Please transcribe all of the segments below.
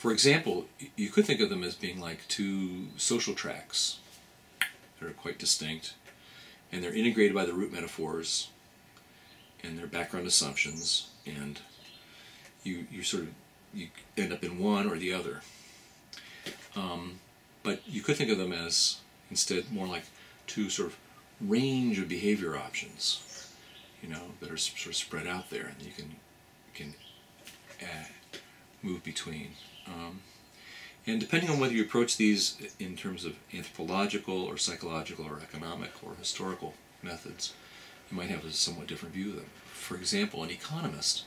For example, you could think of them as being like two social tracks that are quite distinct, and they're integrated by the root metaphors and their background assumptions, and you end up in one or the other. But you could think of them as instead more like two sort of range of behavior options, that are sort of spread out there, and you can move between. And depending on whether you approach these in terms of anthropological or psychological or economic or historical methods, you might have a somewhat different view of them. For example, an economist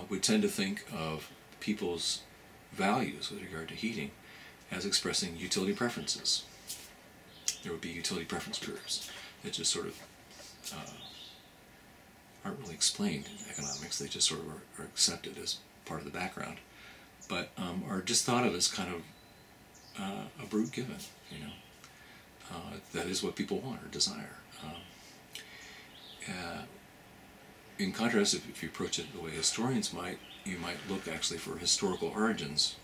would tend to think of people's values with regard to heating as expressing utility preferences. There would be utility preference curves that just sort of aren't really explained in economics. They just sort of are accepted as part of the background, but are just thought of as kind of a brute given, that is what people want or desire. In contrast, if you approach it the way historians might, you might look actually for historical origins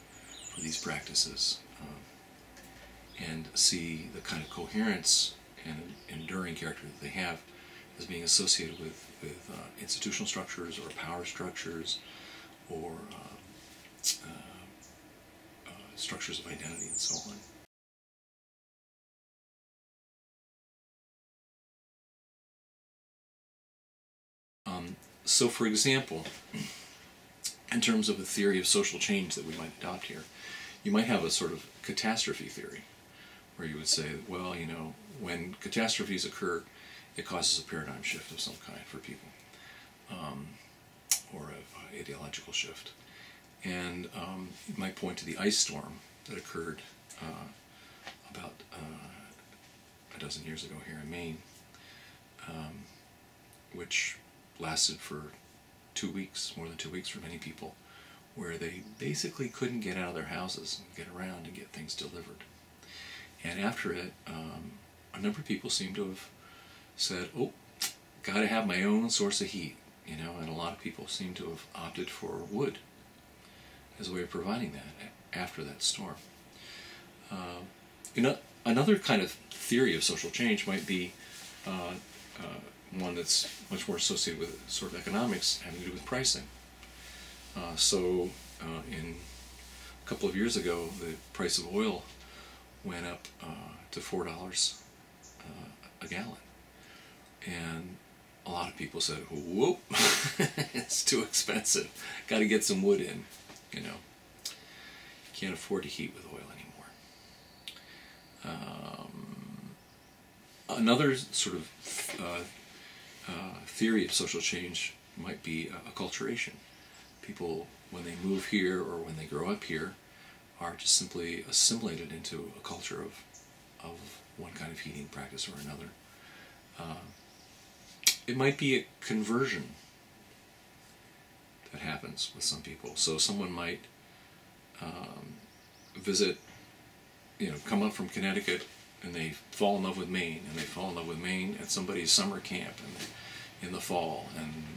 for these practices, and see the kind of coherence and enduring character that they have as being associated with institutional structures or power structures or structures of identity and so on. So for example, in terms of a theory of social change that we might adopt here, you might have a sort of catastrophe theory, where you would say, well, when catastrophes occur, it causes a paradigm shift of some kind for people, or an ideological shift. And you might point to the ice storm that occurred about a dozen years ago here in Maine, which lasted for 2 weeks, more than 2 weeks for many people, where they basically couldn't get out of their houses and get around and get things delivered. And after it, a number of people seem to have said, oh, got to have my own source of heat, and a lot of people seem to have opted for wood as a way of providing that after that storm. Another kind of theory of social change might be one that's much more associated with sort of economics, having to do with pricing. In a couple of years ago, the price of oil went up to $4 a gallon, and a lot of people said, "Whoop, it's too expensive. Got to get some wood in." Can't afford to heat with oil anymore. Another sort of theory of social change might be acculturation. People, when they move here or when they grow up here, are just simply assimilated into a culture of one kind of heating practice or another. It might be a conversion that happens with some people. So someone might visit, come up from Connecticut, and they fall in love with Maine, and they fall in love with Maine at somebody's summer camp in the fall, and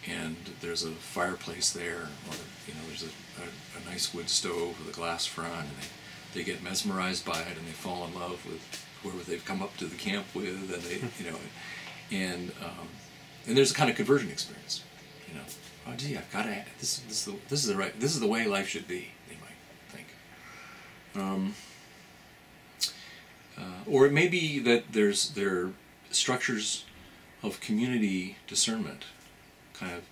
and there's a fireplace there, or there's a nice wood stove with a glass front, and they get mesmerized by it, and they fall in love with whoever they've come up to the camp with, and they and there's a kind of conversion experience. Oh gee, I've got to. This is the way life should be. They might think. Or it may be that there are structures of community discernment, kind of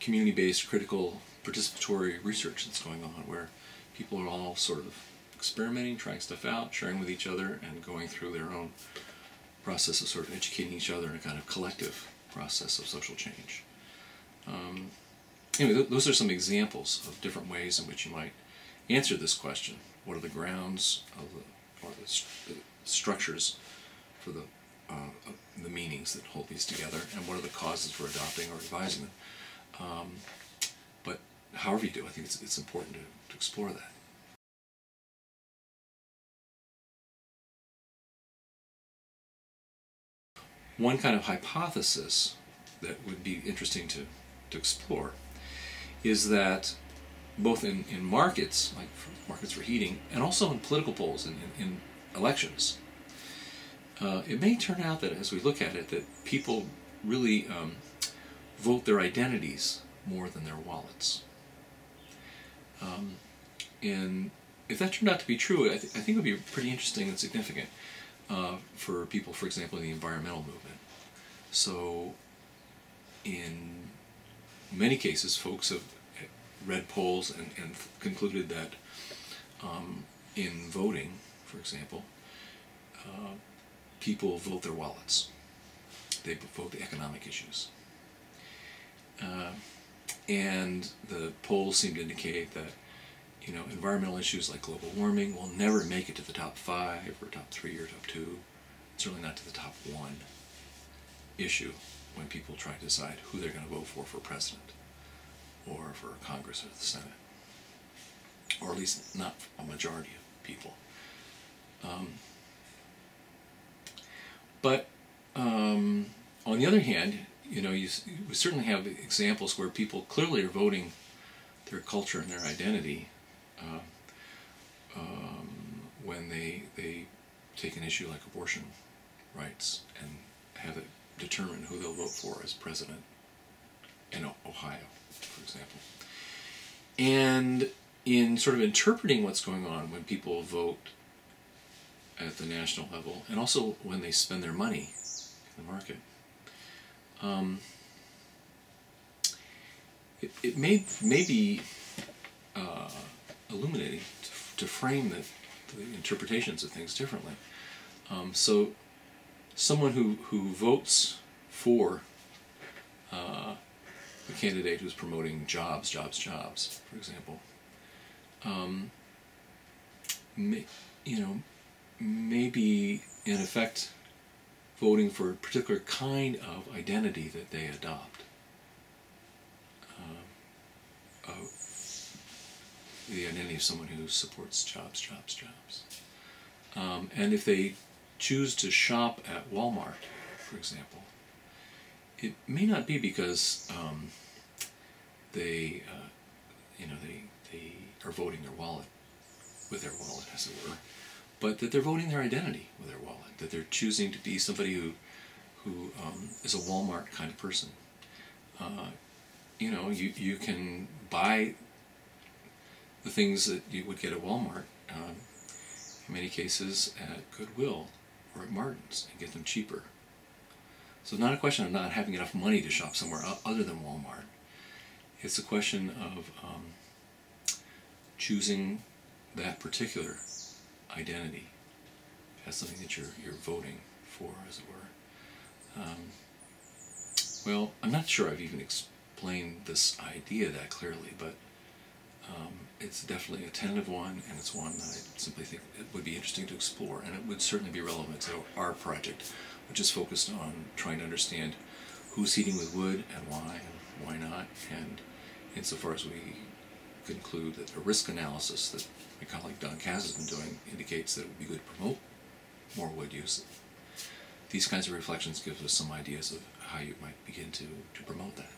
community-based critical participatory research that's going on, where people are all sort of experimenting, trying stuff out, sharing with each other, and going through their own process of sort of educating each other in a kind of collective process of social change. Anyway, those are some examples of different ways in which you might answer this question. What are the grounds of the structures for the meanings that hold these together, and what are the causes for adopting or revising them? But however you do, I think it's important to explore that. One kind of hypothesis that would be interesting to explore is that both in markets, like markets for heating, and also in political polls and in elections. It may turn out that as we look at it, that people really vote their identities more than their wallets. And if that turned out to be true, I think it would be pretty interesting and significant for people, for example, in the environmental movement. So in many cases, folks have read polls and concluded that in voting, for example, people vote their wallets. They vote the economic issues. And the polls seem to indicate that, you know, environmental issues like global warming will never make it to the top 5 or top 3 or top 2, certainly not to the top 1 issue when people try to decide who they're going to vote for president or for Congress or the Senate, or at least not a majority of people. But on the other hand, you know, we certainly have examples where people clearly are voting their culture and their identity when they take an issue like abortion rights and have it determine who they'll vote for as president in Ohio, for example. And in sort of interpreting what's going on when people vote at the national level, and also when they spend their money in the market, it may be illuminating to frame the interpretations of things differently. So someone who votes for a candidate who's promoting jobs, for example, may be in effect voting for a particular kind of identity that they adopt. The identity of someone who supports jobs. And if they choose to shop at Walmart, for example, it may not be because they are voting their wallet with their wallet, as it were, but that they're voting their identity with their wallet, that they're choosing to be somebody who is a Walmart kind of person. You can buy the things that you would get at Walmart, in many cases at Goodwill or at Martin's, and get them cheaper. So it's not a question of not having enough money to shop somewhere other than Walmart. It's a question of choosing that particular identity as something that you're voting for, as it were. Well, I'm not sure I've even explained this idea that clearly, but it's definitely a tentative one, and it's one that I simply think it would be interesting to explore, and it would certainly be relevant to our project, which is focused on trying to understand who's heating with wood and why not, and insofar as we conclude that a risk analysis that my colleague Don Kaz has been doing indicates that it would be good to promote more wood use. These kinds of reflections give us some ideas of how you might begin to promote that.